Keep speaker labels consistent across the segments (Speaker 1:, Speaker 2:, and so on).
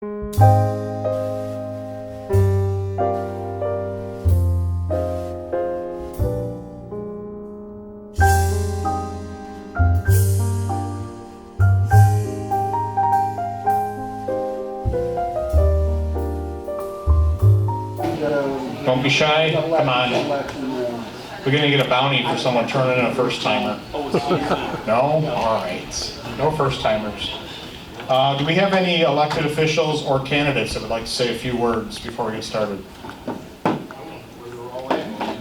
Speaker 1: Don't be shy. Come on. We're going to get a bounty for someone turning in a first-timer. No? All right. No first-timers. Do we have any elected officials or candidates that would like to say a few words before we get started?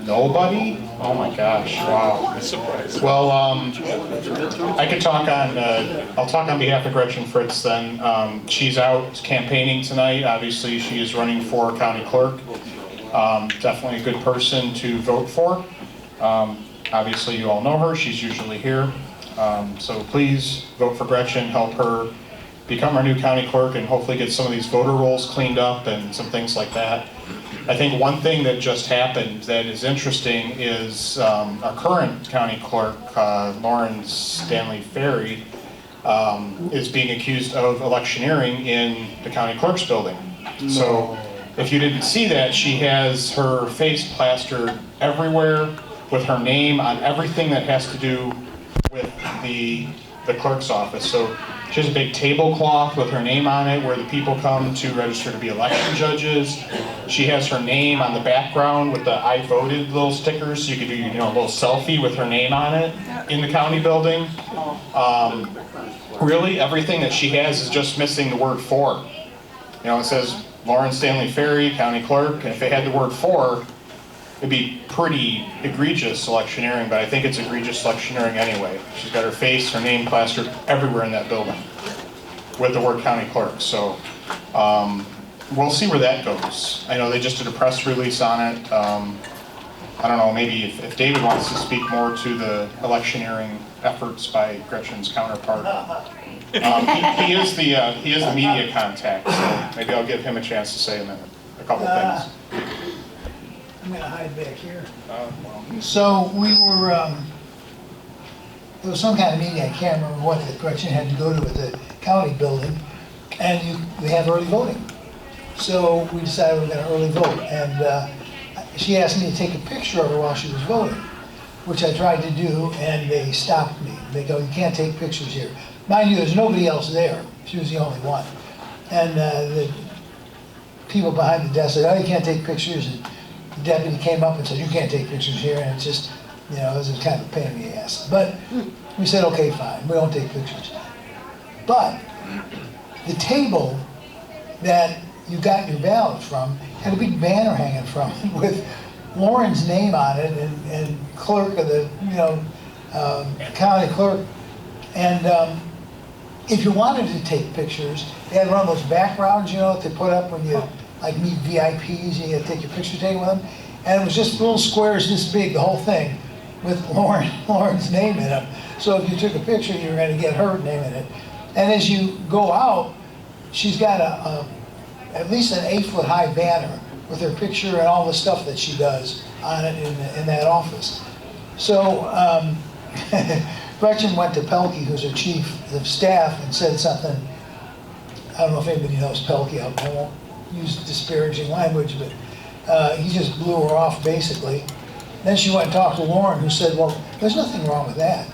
Speaker 1: Nobody? Oh my gosh, wow. Well, I could talk on, I'll talk on behalf of Gretchen Fritz then. She's out campaigning tonight. Obviously, she is running for county clerk. Definitely a good person to vote for. Obviously, you all know her. She's usually here. So please vote for Gretchen, help her become our new county clerk, and hopefully get some of these voter rolls cleaned up and some things like that. I think one thing that just happened that is interesting is our current county clerk, Lauren Stanley Ferry, is being accused of electioneering in the county clerk's building. So if you didn't see that, she has her face plastered everywhere with her name on everything that has to do with the clerk's office. So she has a big tablecloth with her name on it where the people come to register to be election judges. She has her name on the background with the I voted little stickers, so you could do a little selfie with her name on it in the county building. Really, everything that she has is just missing the word for. It says Lauren Stanley Ferry, county clerk, and if they had the word for, it'd be pretty egregious electioneering, but I think it's egregious electioneering anyway. She's got her face, her name plastered everywhere in that building with the word county clerk. So we'll see where that goes. I know they just did a press release on it. I don't know, maybe if David wants to speak more to the electioneering efforts by Gretchen's counterpart. He is the media contact, so maybe I'll give him a chance to say a couple things.
Speaker 2: I'm going to hide back here.
Speaker 1: Well.
Speaker 2: So we were, there was some kind of meeting, I can't remember what, that Gretchen had to go to at the county building, and they have early voting. So we decided we were going to early vote, and she asked me to take a picture of her while she was voting, which I tried to do, and they stopped me. They go, you can't take pictures here. Mind you, there's nobody else there. She was the only one. And the people behind the desk said, oh, you can't take pictures. And the deputy came up and said, you can't take pictures here, and it's just, it was kind of a pain in the ass. But we said, okay, fine, we don't take pictures. But the table that you got your ballot from had a big banner hanging from it with Lauren's name on it and clerk of the, county clerk. And if you wanted to take pictures, they had one of those backgrounds, that they put up when you meet VIPs, and you take your picture taken with them. And it was just little squares this big, the whole thing, with Lauren's name in them. So if you took a picture, you were going to get her name in it. And as you go out, she's got at least an 8-foot high banner with her picture and all the stuff that she does on it in that office. So Gretchen went to Pelkey, who's her chief of staff, and said something. I don't know if anybody knows Pelkey. I won't use disparaging language, but he just blew her off, basically. Then she went and talked to Lauren, who said, well, there's nothing wrong with that.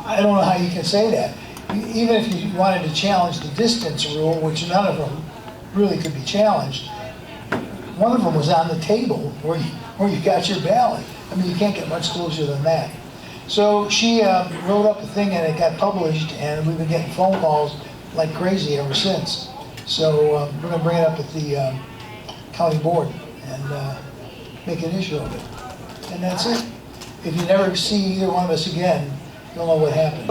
Speaker 2: I don't know how you can say that. Even if you wanted to challenge the distance rule, which none of them really could be challenged, one of them was on the table where you got your ballot. I mean, you can't get much closer than that. So she wrote up a thing, and it got published, and we've been getting phone calls like crazy ever since. So we're going to bring it up at the county board and make an issue of it. And that's it. If you never see either one of us again, you'll know what happened.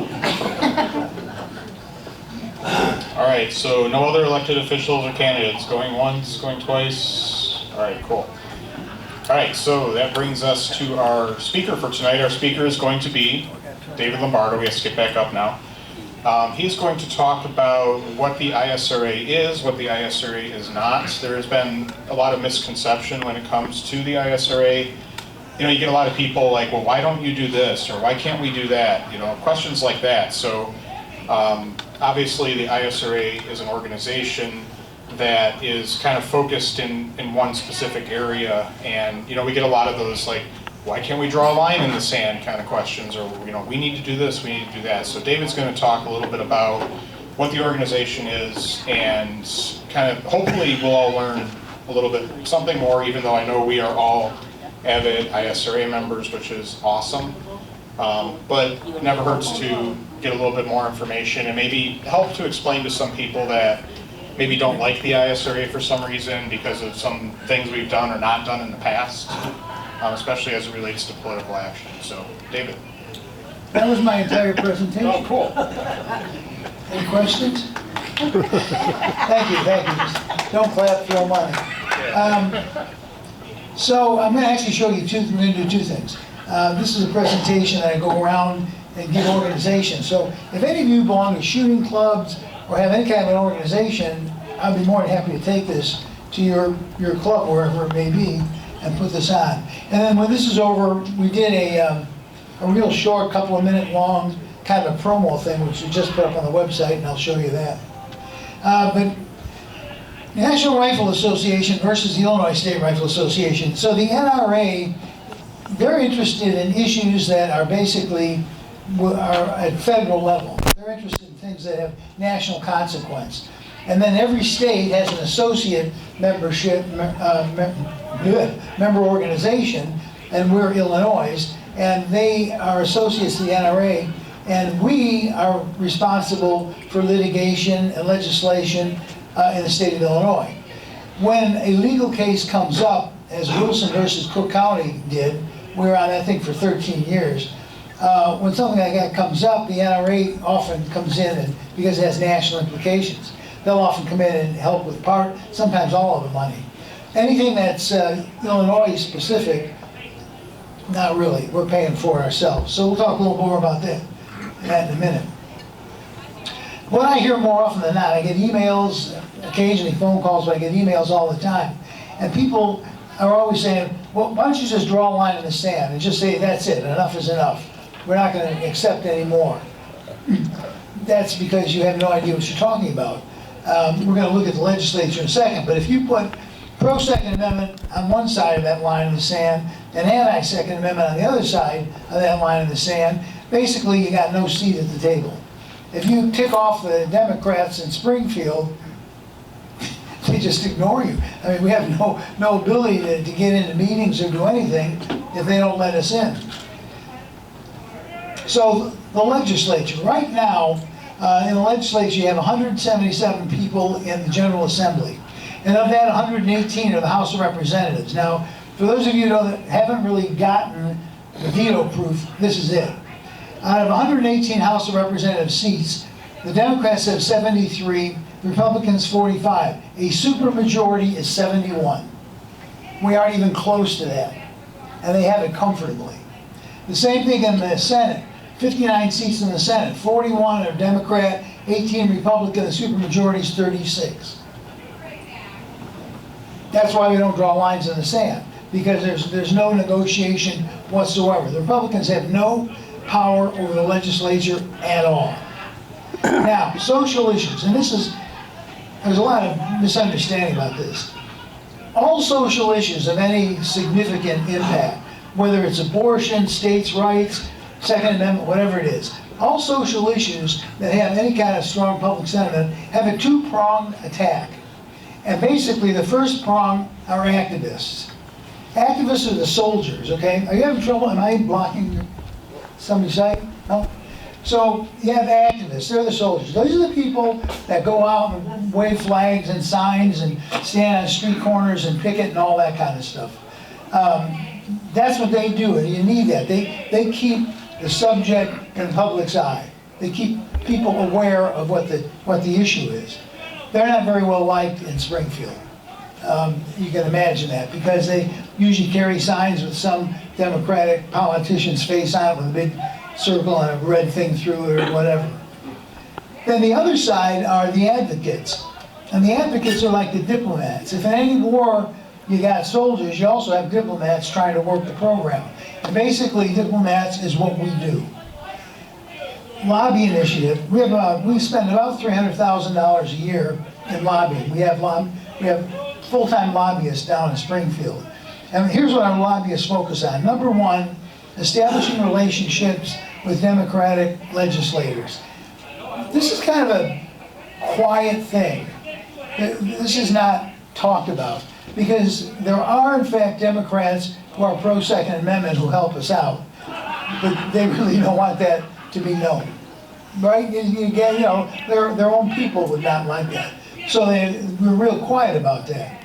Speaker 1: All right, so no other elected officials or candidates. Going once, going twice. All right, cool. All right, so that brings us to our speaker for tonight. Our speaker is going to be David Lombardo. We have to get back up now. He's going to talk about what the ISRA is, what the ISRA is not. There has been a lot of misconception when it comes to the ISRA. You get a lot of people like, well, why don't you do this? Or why can't we do that? Questions like that. So Obviously, the ISRA is an organization that is kind of focused in one specific area, and we get a lot of those like, why can't we draw a line in the sand kind of questions, or we need to do this, we need to do that. So David's going to talk a little bit about what the organization is, and kind of hopefully we'll all learn a little bit something more, even though I know we are all avid ISRA members, which is awesome. But it never hurts to get a little bit more information and maybe help to explain to some people that maybe don't like the ISRA for some reason because of some things we've done or not done in the past, especially as it relates to political action. So, David.
Speaker 2: That was my entire presentation.
Speaker 1: Oh, cool.
Speaker 2: Any questions? Thank you. Just don't clap, throw money. So I'm going to actually show you we're going to do two things. This is a presentation that I go around and give organizations. So if any of you belong to shooting clubs or have any kind of an organization, I'd be more than happy to take this to your club, wherever it may be, and put this on. And then when this is over, we did a real short, couple of minute long kind of a promo thing, which we just put up on the website, and I'll show you that. But the National Rifle Association versus the Illinois State Rifle Association. So the NRA, they're interested in issues that are basically at federal level. They're interested in things that have national consequence. And then every state has an associate membership, member organization, and we're Illinois, and they are associates to the NRA, and we are responsible for litigation and legislation in the state of Illinois. When a legal case comes up, as Wilson versus Cook County did, we were on that thing for 13 years. When something like that comes up, the NRA often comes in, and because it has national implications, they'll often come in and help with part, sometimes all of the money. Anything that's Illinois specific, not really. We're paying for it ourselves. So we'll talk a little more about that in a minute. What I hear more often than not, I get emails, occasionally phone calls, but I get emails all the time. And people are always saying, well, why don't you just draw a line in the sand and just say, that's it, enough is enough. We're not going to accept any more. That's because you have no idea what you're talking about. We're going to look at the legislature in a second, but if you put pro-Second Amendment on one side of that line in the sand and anti-Second Amendment on the other side of that line in the sand, basically you got no seat at the table. If you tick off the Democrats in Springfield, they just ignore you. I mean, we have no ability to get into meetings or do anything if they don't let us in. So the legislature, right now, in the legislature you have 177 people in the General Assembly. And of that, 118 are the House of Representatives. Now, for those of you that haven't really gotten the veto proof, this is it. Out of 118 House of Representative seats, the Democrats have 73, Republicans 45. A supermajority is 71. We aren't even close to that. And they have it comfortably. The same thing in the Senate. 59 seats in the Senate. 41 are Democrat, 18 Republican, the supermajority is 36. That's why we don't draw lines in the sand, because there's no negotiation whatsoever. The Republicans have no power over the legislature at all. Now, social issues, and there's a lot of misunderstanding about this. All social issues of any significant impact, whether it's abortion, states' rights, Second Amendment, whatever it is, all social issues that have any kind of strong public sentiment have a two-pronged attack. And basically, the first prong are activists. Activists are the soldiers, okay? Are you having trouble? Am I blocking somebody's sight? No? So you have activists, they're the soldiers. Those are the people that go out and wave flags and signs and stand on street corners and picket and all that kind of stuff. That's what they do, and you need that. They keep the subject in the public's eye. They keep people aware of what the issue is. They're not very well liked in Springfield. You can imagine that, because they usually carry signs with some Democratic politician's face on it with a big circle and a red thing through it or whatever. Then the other side are the advocates. And the advocates are like the diplomats. If in any war you got soldiers, you also have diplomats trying to work the program. And basically, diplomats is what we do. lobby initiative, we spend about $300,000 a year in lobbying. We have full-time lobbyists down in Springfield. And here's what our lobbyists focus on. Number one, establishing relationships with Democratic legislators. This is kind of a quiet thing. This is not talked about, because there are, in fact, Democrats who are pro-Second Amendment who help us out, but they really don't want that to be known, right? Their own people would not like that. So we're real quiet about that.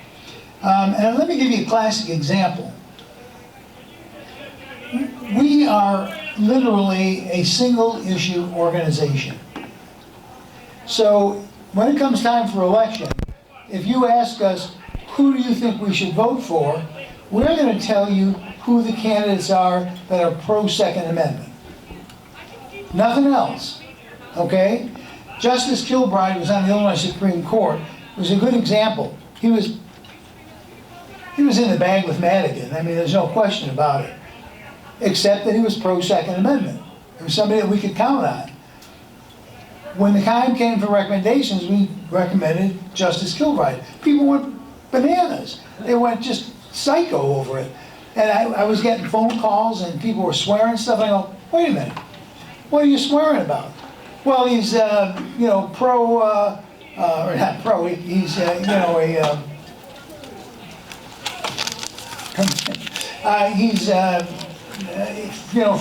Speaker 2: And let me give you a classic example. We are literally a single-issue organization. So when it comes time for election, if you ask us, who do you think we should vote for, we're going to tell you who the candidates are that are pro-Second Amendment. Nothing else, okay? Justice Kilbride was on the Illinois Supreme Court. It was a good example. He was in the bag with Madigan. I mean, there's no question about it. Except that he was pro-Second Amendment. It was somebody that we could count on. When the time came for recommendations, we recommended Justice Kilbride. People went bananas. They went just psycho over it. And I was getting phone calls and people were swearing stuff. I go, wait a minute, what are you swearing about? Well, he's, pro, or not pro, he's, he's,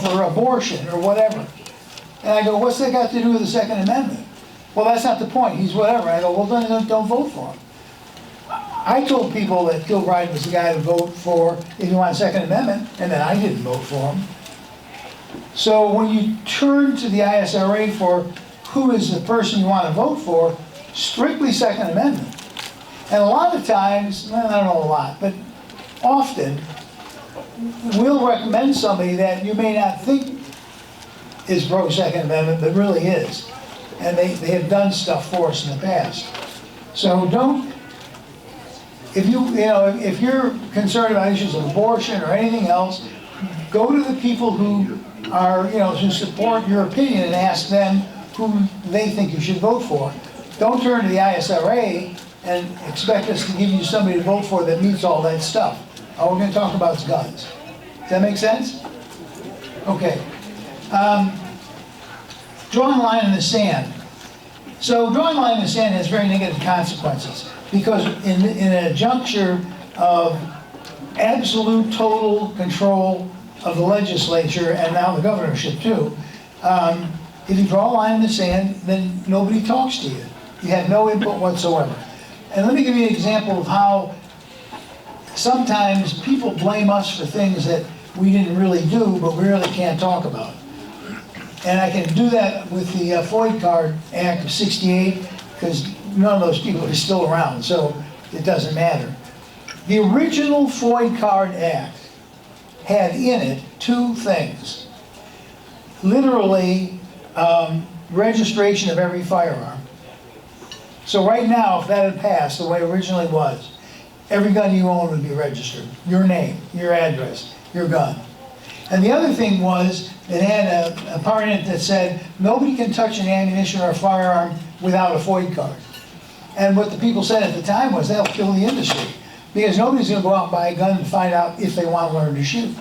Speaker 2: for abortion or whatever. And I go, what's that got to do with the Second Amendment? Well, that's not the point. He's whatever. I go, well, then don't vote for him. I told people that Kilbride was the guy to vote for if you want Second Amendment, and then I didn't vote for him. So when you turn to the ISRA for who is the person you want to vote for, strictly Second Amendment. And a lot of times, well, I don't know a lot, but often, we'll recommend somebody that you may not think is pro-Second Amendment, but really is. And they have done stuff for us in the past. So don't, if you're concerned about issues of abortion or anything else, go to the people who are, who support your opinion and ask them who they think you should vote for. Don't turn to the ISRA and expect us to give you somebody to vote for that meets all that stuff. All we're going to talk about is guns. Does that make sense? Okay. Drawing a line in the sand. So drawing a line in the sand has very negative consequences, because in a juncture of absolute total control of the legislature and now the governorship too, if you draw a line in the sand, then nobody talks to you. You have no input whatsoever. And let me give you an example of how sometimes people blame us for things that we didn't really do, but we really can't talk about. And I can do that with the FOID Card Act of '68, because none of those people are still around, so it doesn't matter. The original FOID Card Act had in it two things. Literally, registration of every firearm. So right now, if that had passed the way it originally was, every gun you own would be registered. Your name, your address, your gun. And the other thing was, it had a part in it that said, nobody can touch an ammunition or a firearm without a FOID card. And what the people said at the time was, they'll kill the industry, because nobody's going to go out and buy a gun and find out if they want to learn to shoot.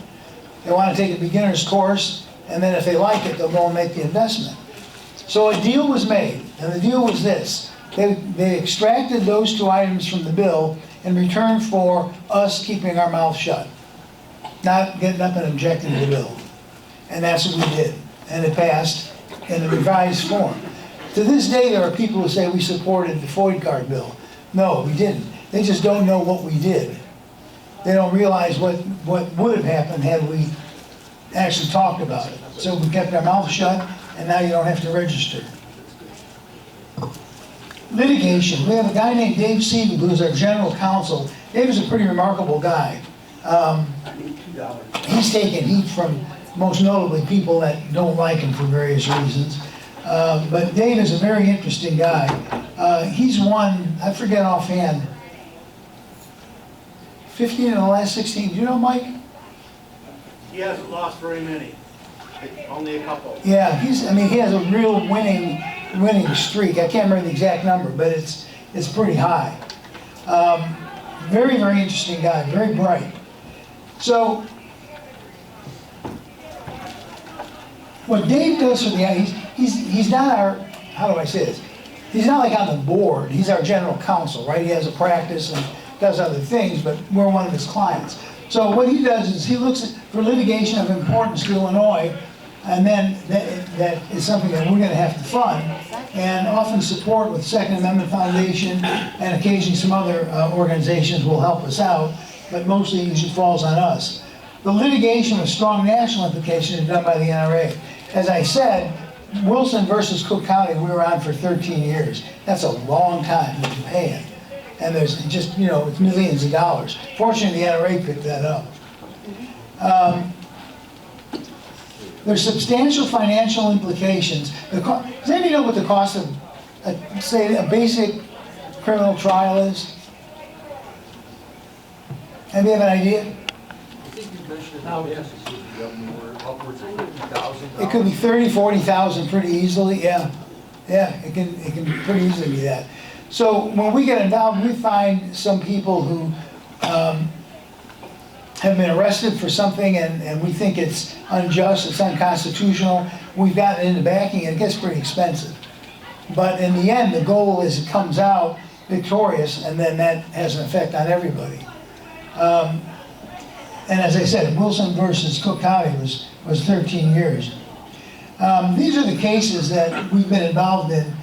Speaker 2: They want to take a beginner's course, and then if they like it, they'll go and make the investment. So a deal was made, and the deal was this. They extracted those two items from the bill in return for us keeping our mouth shut, not getting up and objecting to the bill. And that's what we did. And it passed in the revised form. To this day, there are people who say we supported the FOID card bill. No, we didn't. They just don't know what we did. They don't realize what would have happened had we actually talked about it. So we kept our mouth shut, and now you don't have to register. Litigation. We have a guy named Dave Siegel, who's our general counsel. Dave is a pretty remarkable guy. He's taken heat from, most notably, people that don't like him for various reasons. But Dave is a very interesting guy. He's won, I forget offhand, 15 in the last 16. Do you know, Mike?
Speaker 3: He hasn't lost very many. Only a couple.
Speaker 2: Yeah, I mean, he has a real winning streak. I can't remember the exact number, but it's pretty high. Very, very interesting guy, very bright. So, what Dave does for the, he's not our, how do I say this? He's not like on the board, he's our general counsel, right? He has a practice and does other things, but we're one of his clients. So what he does is he looks for litigation of importance to Illinois, and then that is something that we're going to have to fund, and often support with Second Amendment Foundation, and occasionally some other organizations will help us out, but mostly it usually falls on us. The litigation with strong national implications is done by the NRA. As I said, Wilson versus Cook County, we were on for 13 years. That's a long time to be paying. And there's just, you know, it's millions of dollars. Fortunately, the NRA picked that up. There's substantial financial implications. Does anybody know what the cost of, say, a basic criminal trial is? Anybody have an idea?
Speaker 3: I think you mentioned it yes, upwards of $50,000.
Speaker 2: It could be 30, 40,000 pretty easily, yeah. Yeah, it can pretty easily be that. So when we get involved, we find some people who have been arrested for something and we think it's unjust, it's unconstitutional. We've gotten into backing and it gets pretty expensive. But in the end, the goal is it comes out victorious, and then that has an effect on everybody. And as I said, Wilson versus Cook County was 13 years. These are the cases that we've been involved in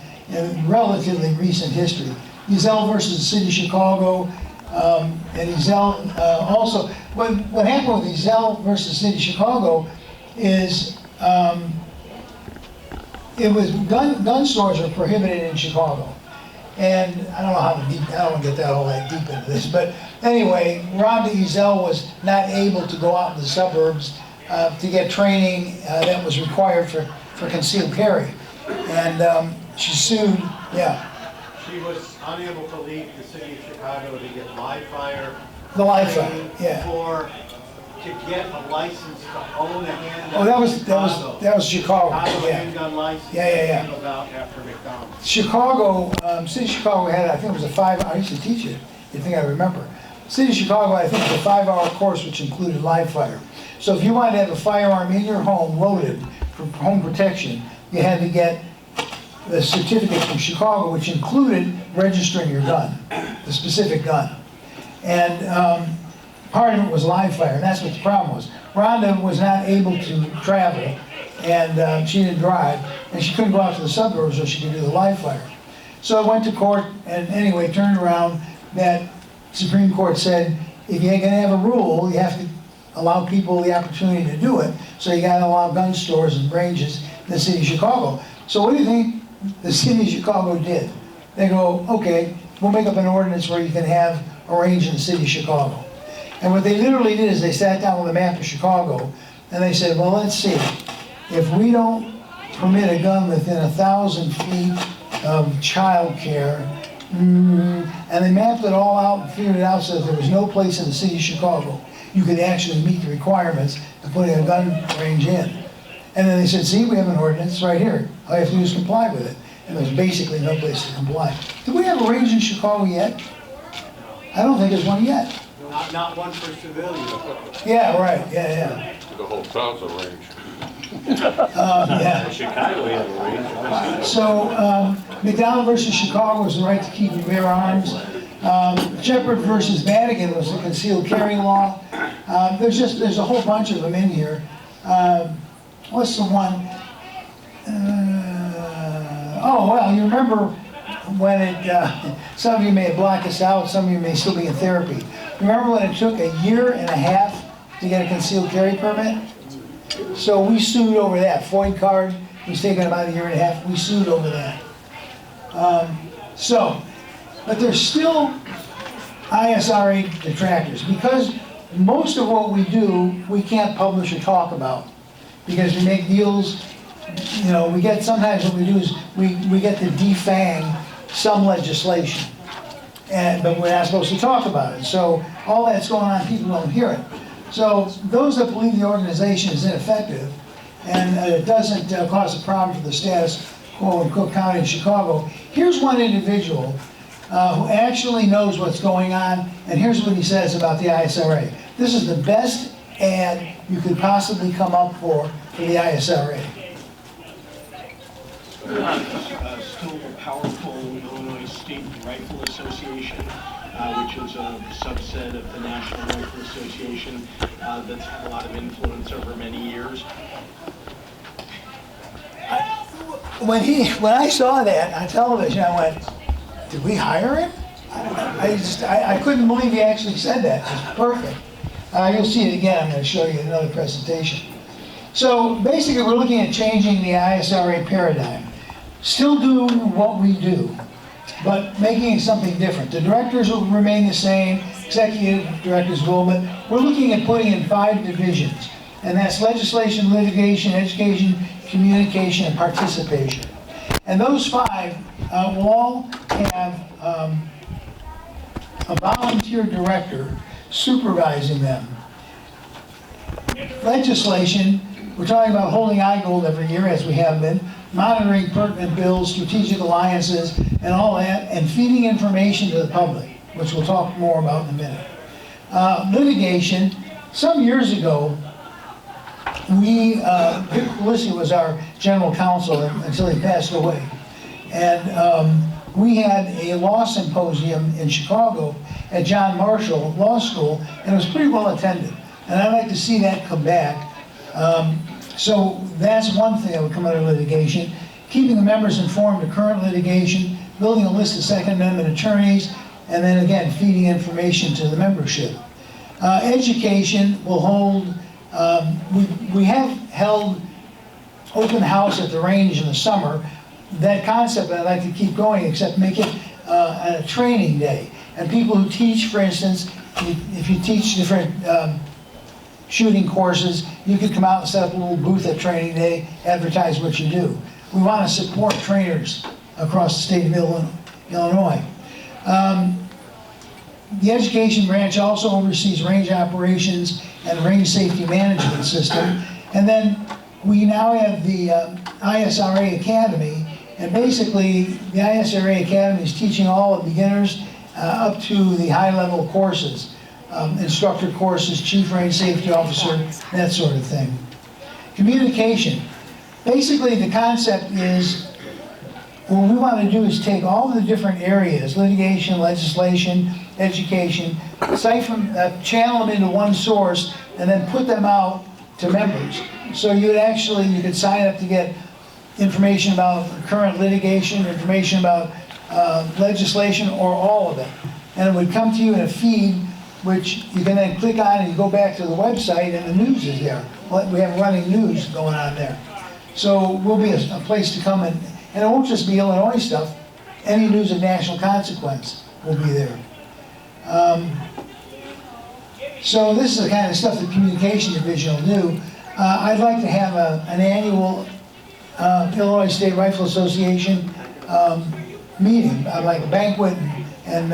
Speaker 2: relatively recent history. Ezell versus the City of Chicago, and Ezell also. What happened with Ezell versus the City of Chicago is it was gun stores are prohibited in Chicago. And I don't know how deep, I don't want to get all that deep into this, but anyway, Rhonda Ezell was not able to go out in the suburbs to get training that was required for concealed carry. And she sued, yeah.
Speaker 3: She was unable to leave the city of Chicago to get live fire.
Speaker 2: The live fire, yeah.
Speaker 3: Or to get a license to own a handgun.
Speaker 2: Oh, that was Chicago.
Speaker 3: Chicago
Speaker 2: Yeah.
Speaker 3: handgun license.
Speaker 2: Yeah.
Speaker 3: Handled out after McDonald's.
Speaker 2: Chicago, City of Chicago had, I think it was a 5, I used to teach it, you think I remember. City of Chicago, I think, was a 5-hour course which included live fire. So if you wanted to have a firearm in your home loaded for home protection, you had to get the certificate from Chicago, which included registering your gun, the specific gun. And part of it was live fire, and that's what the problem was. Rhonda was not able to travel, and she didn't drive, and she couldn't go out to the suburbs so she could do the live fire. So I went to court, and anyway, turned around, that Supreme Court said, if you're gonna have a rule, you have to allow people the opportunity to do it, so you gotta allow gun stores and ranges in the city of Chicago. So what do you think the city of Chicago did? They go, okay, we'll make up an ordinance where you can have a range in the city of Chicago. And what they literally did is they sat down with a map of Chicago, and they said, well, let's see, if we don't permit a gun within 1,000 feet of child care, and they mapped it all out and figured it out so that there was no place in the city of Chicago you could actually meet the requirements of putting a gun range in. And then they said, see, we have an ordinance right here. All you have to do is comply with it. And there's basically no place to comply. Do we have a range in Chicago yet? I don't think there's one yet.
Speaker 3: Not one for civilians.
Speaker 2: Yeah, right, yeah.
Speaker 4: The whole town's a range.
Speaker 2: Yeah.
Speaker 3: Chicago, we have a range.
Speaker 2: So, McDonald versus Chicago was the right to keep and bear arms. Shepard versus Madigan was the concealed carry law. There's a whole bunch of them in here. What's the one? Oh, well, you remember when it, some of you may have blocked us out, some of you may still be in therapy. Remember when it took 1.5 years to get a concealed carry permit? So we sued over that. FOID card was taken about 1.5 years. We sued over that. But there's still ISRA detractors because most of what we do, we can't publish or talk about because we make deals. You know, we get, sometimes what we do is we get to defang some legislation, but we're not supposed to talk about it. So all that's going on, people don't hear it. So those that believe the organization is ineffective, and it doesn't cause a problem for the status quo in Cook County and Chicago. Here's one individual who actually knows what's going on, and here's what he says about the ISRA. This is the best ad you could possibly come up for the ISRA.
Speaker 4: Still a powerful Illinois State Rifle Association, which is a subset of the National Rifle Association that's had a lot of influence over many years.
Speaker 2: When I saw that on television, I went, did we hire him? I couldn't believe he actually said that. It's perfect. You'll see it again. I'm going to show you another presentation. So basically, we're looking at changing the ISRA paradigm. Still doing what we do, but making it something different. The directors will remain the same, executive directors will, but we're looking at putting in 5 divisions. And that's legislation, litigation, education, communication, and participation. And those 5 will all have a volunteer director supervising them. Legislation, we're talking about holding iGold every year, as we have been, monitoring pertinent bills, strategic alliances, and all that, and feeding information to the public, which we'll talk more about in a minute. Litigation, some years ago, Vic Pelissi was our general counsel until he passed away. And we had a law symposium in Chicago at John Marshall Law School, and it was pretty well attended. And I'd like to see that come back. So that's one thing that would come out of litigation. Keeping the members informed of current litigation, building a list of Second Amendment attorneys, and then again, feeding information to the membership. Education will hold, we have held open house at the range in the summer. That concept I'd like to keep going, except make it a training day. And people who teach, for instance, if you teach different shooting courses, you could come out and set up a little booth at training day, advertise what you do. We want to support trainers across the state of Illinois. The education branch also oversees range operations and range safety management system. And then we now have the ISRA Academy, and basically the ISRA Academy is teaching all the beginners up to the high-level courses. Instructor courses, chief range safety officer, that sort of thing. Communication. Basically, the concept is, what we want to do is take all the different areas, litigation, legislation, education, channel them into one source, and then put them out to members. So you could sign up to get information about current litigation, information about legislation, or all of it. And it would come to you in a feed, which you can then click on and you go back to the website and the news is there. We have running news going on there. So we'll be a place to come and it won't just be Illinois stuff. Any news of national consequence will be there. So this is the kind of stuff the communication division will do. I'd like to have an annual Illinois State Rifle Association meeting, like a banquet and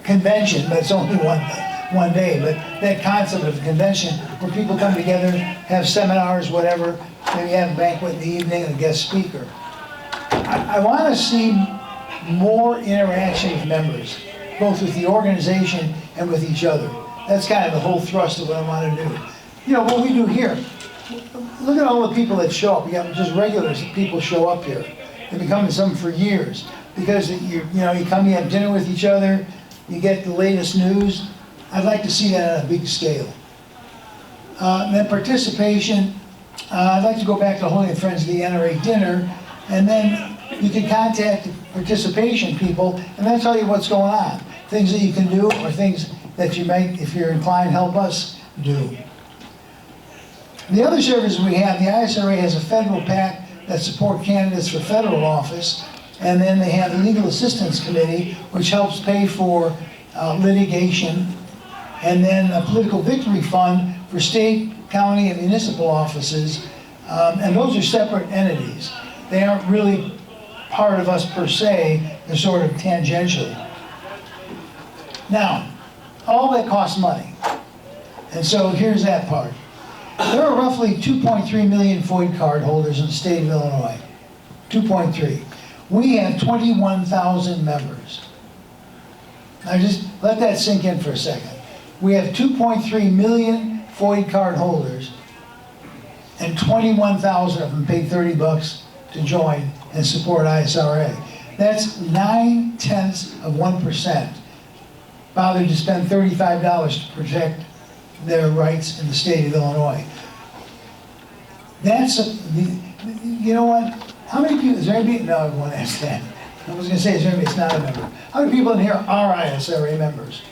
Speaker 2: convention, but it's only one day. But that concept of a convention where people come together, have seminars, whatever, maybe have a banquet in the evening and a guest speaker. I want to see more interaction with members, both with the organization and with each other. That's kind of the whole thrust of what I want to do. You know, what we do here, look at all the people that show up. You have just regular people show up here. They've been coming to some for years because you come, you have dinner with each other, you get the latest news. I'd like to see that on a big scale. And then participation, I'd like to go back to holding Friends of the NRA dinner, and then you can contact the participation people, and they'll tell you what's going on. Things that you can do, or things that you might, if you're inclined, help us do. The other services we have, the ISRA has a federal PAC that support candidates for federal office, and then they have the Legal Assistance Committee, which helps pay for litigation, and then a political victory fund for state, county, and municipal offices, and those are separate entities. They aren't really part of us per se, they're sort of tangentially. Now, all that costs money, and so here's that part. There are roughly 2.3 million FOID card holders in the state of Illinois. 2.3. We have 21,000 members. Now just let that sink in for a second. We have 2.3 million FOID card holders, and 21,000 of them paid $30 to join and support ISRA. That's 0.9% bothered to spend $35 to protect their rights in the state of Illinois. You know what? How many people, is there anybody, no, I won't ask that. I was gonna say, is there anybody that's not a member? How many people in here are ISRA members?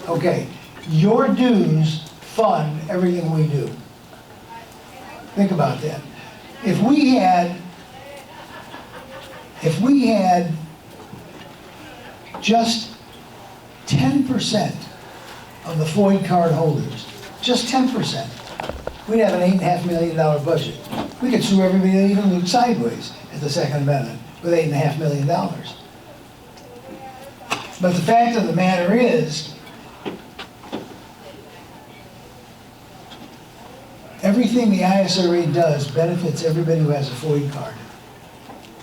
Speaker 2: Okay, your dues fund everything we do. Think about that. If we had just 10% of the FOID card holders, just 10%, we'd have an $8.5 million budget. We could sue everybody that even looked sideways at the Second Amendment with $8.5 million. But the fact of the matter is, everything the ISRA does benefits everybody who has a FOID card.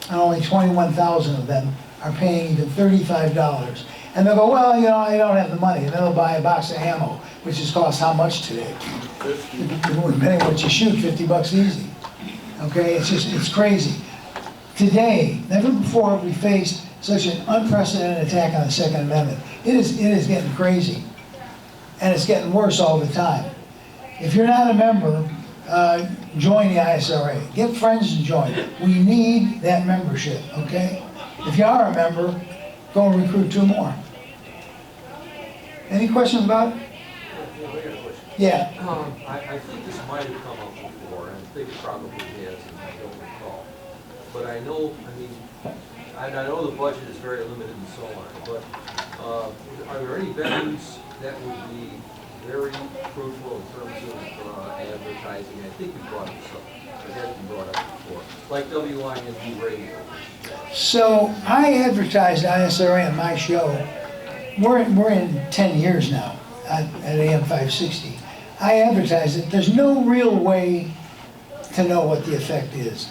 Speaker 2: And only 21,000 of them are paying even $35. And they'll go, well, you know, I don't have the money. And then they'll buy a box of ammo, which has cost how much today? Depending on what you shoot, $50 easy. Okay, it's crazy. Today, never before have we faced such an unprecedented attack on the Second Amendment. It is getting crazy. And it's getting worse all the time. If you're not a member, join the ISRA. Get friends and join. We need that membership, okay? If you are a member, go and recruit 2 more. Any questions about it? Yeah.
Speaker 3: I think this might have come up before, and I think it probably has, and I don't recall. But I know, I know the budget is very limited and so on, but are there any venues that would be very fruitful in terms of advertising? I think we brought this up, it has been brought up before, like WIND Radio.
Speaker 2: So I advertised ISRA on my show. We're in 10 years now at AM 560. I advertised it. There's no real way to know what the effect is.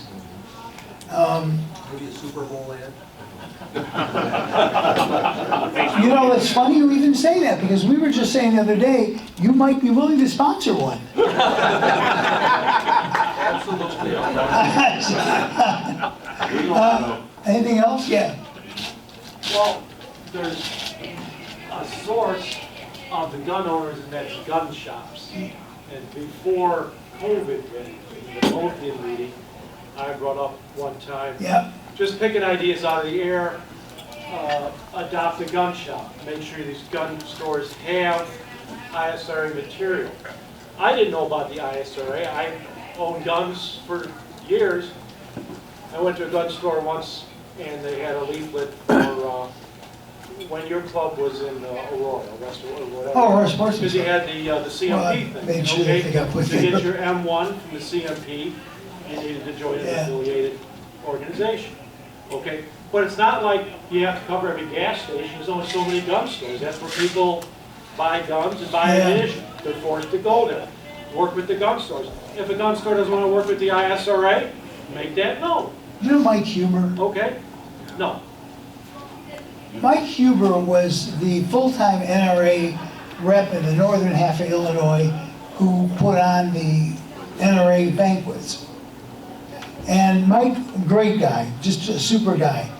Speaker 3: Maybe a Super Bowl ad?
Speaker 2: You know, it's funny you even say that, because we were just saying the other day, you might be willing to sponsor one.
Speaker 3: Absolutely.
Speaker 2: Anything else? Yeah.
Speaker 5: Well, there's a source of the gun owners, and that's gun shops. And before COVID hit, in the Logan meeting, I brought up one time,
Speaker 2: Yeah.
Speaker 5: just picking ideas out of the air, adopt a gun shop. Make sure these gun stores have ISRA material. I didn't know about the ISRA. I owned guns for years. I went to a gun store once, and they had a leaflet for when your club was in Aurora, West or whatever.
Speaker 2: Oh, Aurora Sports.
Speaker 5: Because you had the CMP
Speaker 2: Well,
Speaker 5: thing.
Speaker 2: made sure
Speaker 5: Okay?
Speaker 2: they got put
Speaker 5: To
Speaker 2: there.
Speaker 5: get your M1 from the CMP, you needed to join an
Speaker 2: Yeah.
Speaker 5: affiliated organization. Okay? But it's not like you have to cover every gas station. There's only so many gun stores. That's where people buy guns and buy
Speaker 2: Yeah.
Speaker 5: ammunition. They're forced to go there. Work with the gun stores. If a gun store doesn't want to work with the ISRA, make that known.
Speaker 2: You know Mike Huber?
Speaker 5: Okay? No.
Speaker 2: Mike Huber was the full-time NRA rep in the northern half of Illinois who put on the NRA banquets. And Mike, great guy, just a super guy.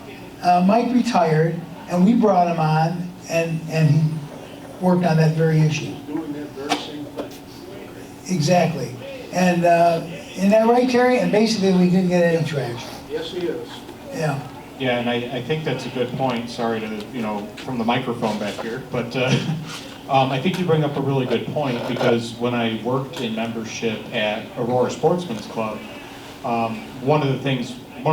Speaker 2: Mike retired, and we brought him on, and he worked on that very issue.
Speaker 5: Doing that very same thing.
Speaker 2: Exactly. And isn't that right, Terry? And basically, we didn't get any traction.
Speaker 5: Yes, he is.
Speaker 2: Yeah.
Speaker 1: Yeah, and I think that's a good point. Sorry to, from the microphone back here, but I think you bring up a really good point, because when I worked in membership at Aurora Sportsman's Club, one of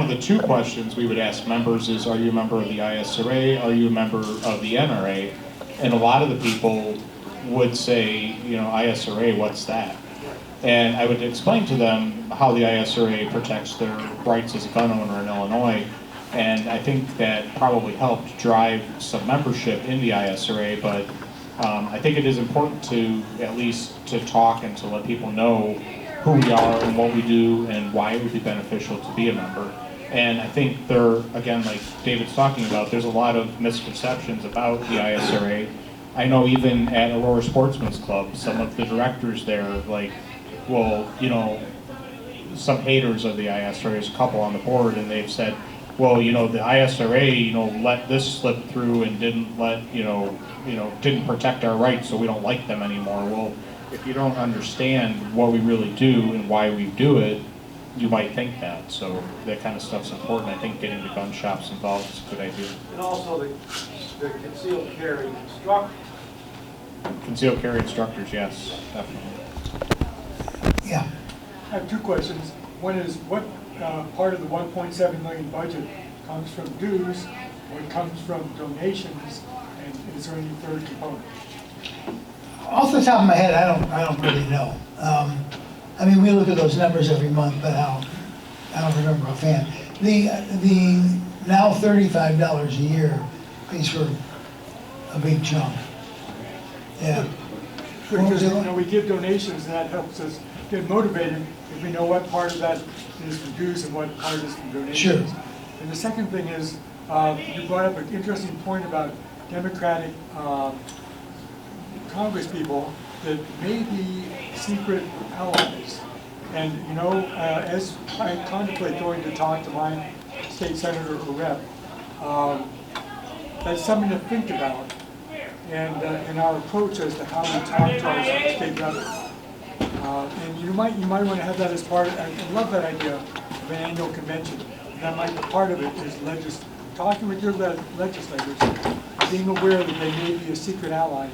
Speaker 1: the 2 questions we would ask members is, are you a member of the ISRA? Are you a member of the NRA? And a lot of the people would say, ISRA, what's that? And I would explain to them how the ISRA protects their rights as a gun owner in Illinois. And I think that probably helped drive some membership in the ISRA, but I think it is important to, at least to talk and to let people know who we are and what we do and why it would be beneficial to be a member. And I think there, again, like David's talking about, there's a lot of misconceptions about the ISRA. I know even at Aurora Sportsman's Club, some of the directors there, like, well, you know, some haters of the ISRA, there's a couple on the board, and they've said, well, you know, the ISRA, you know, let this slip through and didn't let, didn't protect our rights, so we don't like them anymore. Well, if you don't understand what we really do and why we do it, you might think that. So that kind of stuff's important. I think getting the gun shops involved is a good idea.
Speaker 5: And also the concealed carry instructors.
Speaker 1: Concealed carry instructors, yes, definitely.
Speaker 2: Yeah.
Speaker 6: I have two questions. One is, what part of the 1.7 million budget comes from dues, what comes from donations, and is there any third component?
Speaker 2: Off the top of my head, I don't really know. I mean, we look at those numbers every month, but I don't remember offhand. The now $35 a year pays for a big chunk. Yeah.
Speaker 6: Because, you know, we give donations, and that helps us get motivated if we know what part of that is from dues and what part is from donations.
Speaker 2: Sure.
Speaker 6: And the second thing is, you brought up an interesting point about Democratic Congress people that may be secret allies. And, you know, as I contemplate going to talk to my state senator or rep, that's something to think about. And in our approach as to how we talk to our state reps. And you might want to have that as part of, I love that idea of an annual convention. That might be part of it is talking with your legislators, being aware that they may be a secret ally,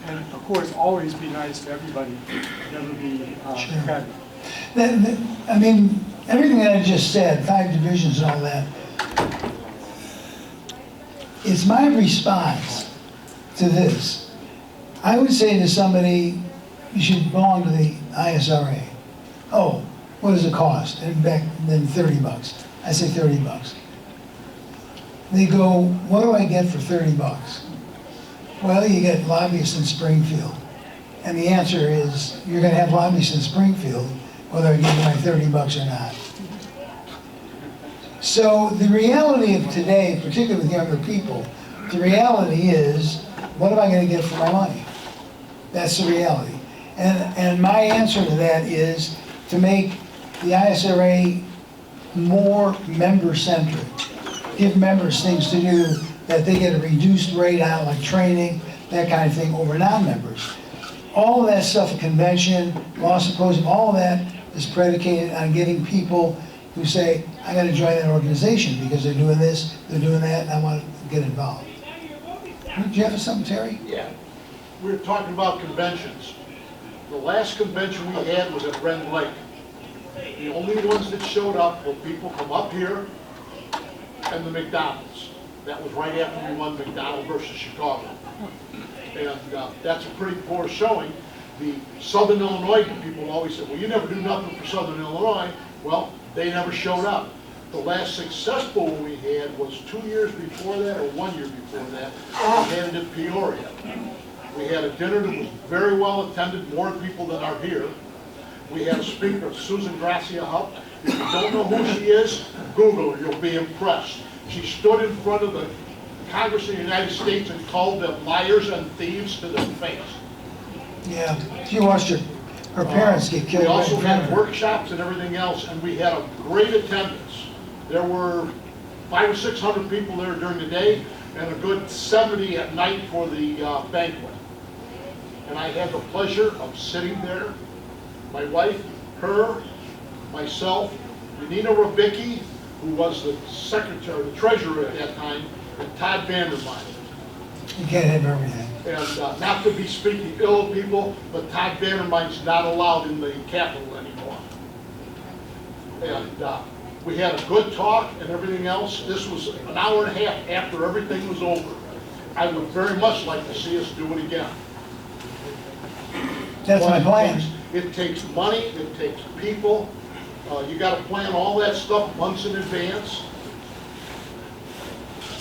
Speaker 6: and of course always be nice to everybody, never be crabby.
Speaker 2: I mean, everything that I just said, 5 divisions and all that, it's my response to this. I would say to somebody, you should belong to the ISRA. Oh, what does it cost? And back then $30. I say $30. They go, what do I get for $30? Well, you get lobbyists in Springfield. And the answer is, you're gonna have lobbyists in Springfield, whether I give you my $30 or not. So the reality of today, particularly with younger people, the reality is, what am I gonna get for my money? That's the reality. And my answer to that is to make the ISRA more member-centric. Give members things to do that they get a reduced rate on, like training, that kind of thing, over non-members. All of that stuff, a convention, law symposium, all of that is predicated on getting people who say, I gotta join that organization because they're doing this, they're doing that, and I want to get involved. Did you have something, Terry?
Speaker 7: Yeah. We were talking about conventions. The last convention we had was at Ren Lake. The only ones that showed up were people from up here and the McDonald's. That was right after we won McDonald versus Chicago. And that's a pretty poor showing. The Southern Illinois people always said, well, you never do nothing for Southern Illinois. Well, they never showed up. The last successful one we had was 2 years before that, or 1 year before that. We had it in Peoria. We had a dinner that was very well attended, more people than are here. We had a speaker, Susan Gracia Hupp. If you don't know who she is, Google her, you'll be impressed. She stood in front of the Congress of the United States and called them liars and thieves to their face.
Speaker 2: Yeah, she watched her parents get killed.
Speaker 7: We also
Speaker 2: right in
Speaker 7: had
Speaker 2: front of her.
Speaker 7: workshops and everything else, and we had a great attendance. There were 500 or 600 people there during the day, and a good 70 at night for the banquet. And I had the pleasure of sitting there, my wife, her, myself, Yanina Rabicki, who was the secretary, the treasurer at that time, and Todd Vandermeyer.
Speaker 2: You can't have everything.
Speaker 7: And not to be speaking ill of people, but Todd Vandermeyer's not allowed in the Capitol anymore. And we had a good talk and everything else. This was an hour and a half after everything was over. I would very much like to see us do it again.
Speaker 2: That's my plan.
Speaker 7: It takes money, it takes people. You got to plan all that stuff months in advance.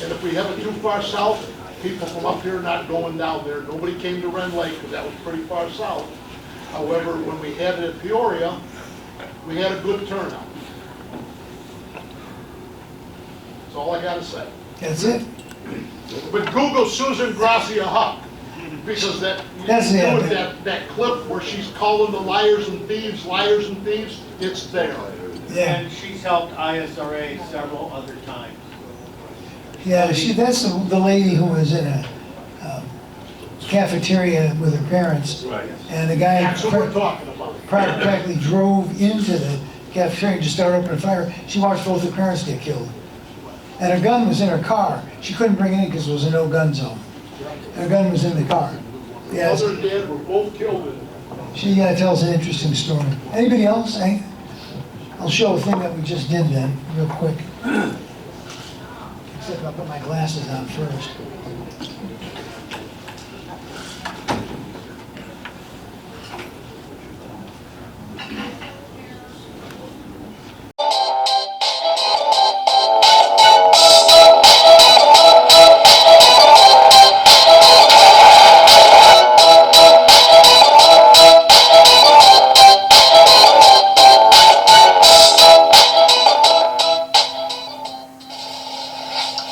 Speaker 7: And if we have it too far south, people from up here not going down there. Nobody came to Ren Lake because that was pretty far south. However, when we had it at Peoria, we had a good turnout. That's all I gotta say.
Speaker 2: That's it.
Speaker 7: But Google Susan Gracia Huck, because that clip where she's calling the liars and thieves, it's there.
Speaker 2: Yeah,
Speaker 8: And she's helped ISRA several other times.
Speaker 2: yeah, that's the lady who was in a cafeteria with her parents.
Speaker 8: Right.
Speaker 2: And the guy
Speaker 7: That's what we're talking about.
Speaker 2: practically drove into the cafeteria to start opening fire. She watched both her parents get killed. And her gun was in her car. She couldn't bring it in because it was a no-gun zone. Her gun was in the car. Yeah,
Speaker 7: Mother and dad were both killed in it.
Speaker 2: she tells an interesting story. Anybody else? I'll show a thing that we just did then, real quick. Except I'll put my glasses on first.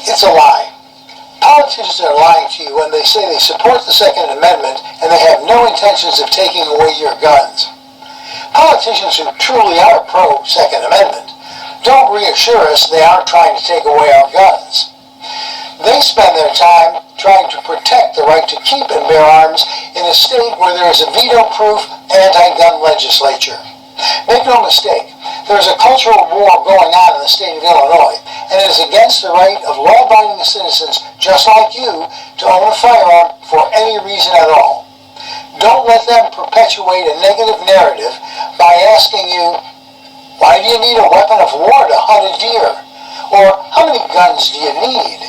Speaker 2: It's a lie. Politicians are lying to you when they say they support the Second Amendment and they have no intentions of taking away your guns. Politicians who truly are pro-Second Amendment don't reassure us they aren't trying to take away our guns. They spend their time trying to protect the right to keep and bear arms in a state where there is a veto-proof anti-gun legislature. Make no mistake, there is a cultural war going on in the state of Illinois, and it is against the right of law-abiding citizens just like you to own a firearm for any reason at all. Don't let them perpetuate a negative narrative by asking you, why do you need a weapon of war to hunt a deer? Or how many guns do you need?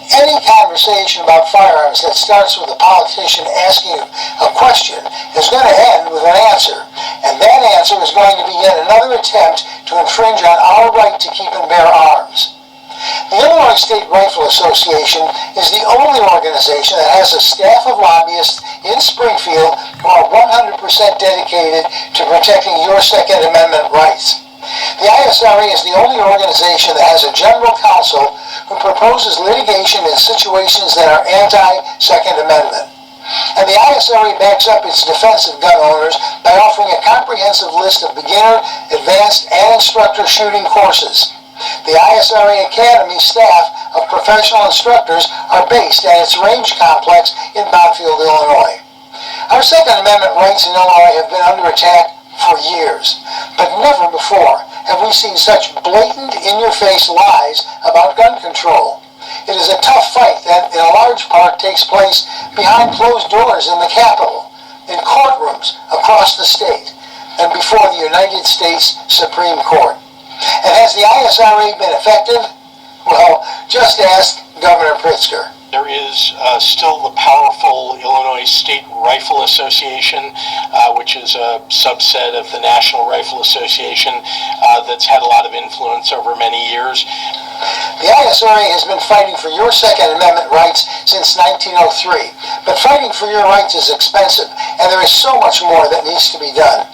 Speaker 2: Any conversation about firearms that starts with a politician asking you a question is going to end with an answer, and that answer is going to be yet another attempt to infringe on our right to keep and bear arms. The Illinois State Rifle Association is the only organization that has a staff of lobbyists in Springfield who are 100% dedicated to protecting your Second Amendment rights. The ISRA is the only organization that has a general counsel who proposes litigation in situations that are anti-Second Amendment. And the ISRA backs up its defense of gun owners by offering a comprehensive list of beginner, advanced, and instructor shooting courses. The ISRA Academy staff of professional instructors are based at its range complex in Bonnfield, Illinois. Our Second Amendment rights in Illinois have been under attack for years, but never before have we seen such blatant, in-your-face lies about gun control. It is a tough fight that, in a large part, takes place behind closed doors in the Capitol, in courtrooms across the state, and before the United States Supreme Court. And has the ISRA been effective? Well, just ask Governor Pritzker.
Speaker 9: There is still the powerful Illinois State Rifle Association, which is a subset of the National Rifle Association that's had a lot of influence over many years.
Speaker 2: The ISRA has been fighting for your Second Amendment rights since 1903, but fighting for your rights is expensive, and there is so much more that needs to be done.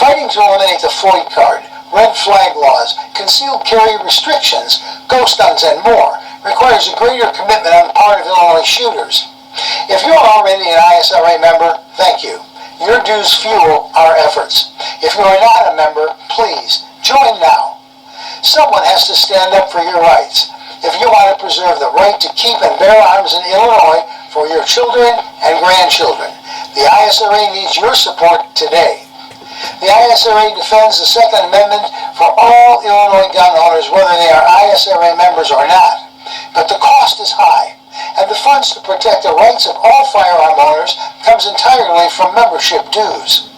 Speaker 2: Fighting to eliminate the Floyd card, red flag laws, concealed carry restrictions, ghost guns, and more requires a greater commitment on the part of Illinois shooters. If you're already an ISRA member, thank you. Your dues fuel our efforts. If you are not a member, please, join now. Someone has to stand up for your rights. If you want to preserve the right to keep and bear arms in Illinois for your children and grandchildren, the ISRA needs your support today. The ISRA defends the Second Amendment for all Illinois gun owners, whether they are ISRA members or not. But the cost is high, and the funds to protect the rights of all firearm owners comes entirely from membership dues.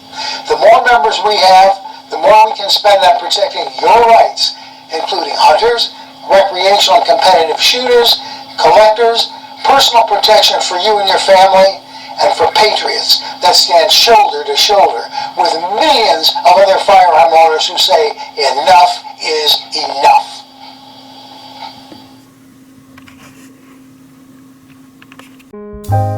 Speaker 2: The more members we have, the more we can spend on protecting your rights, including hunters, recreational and competitive shooters, collectors, personal protection for you and your family, and for patriots that stand shoulder to shoulder with millions of other firearm owners who say enough is enough.
Speaker 10: you.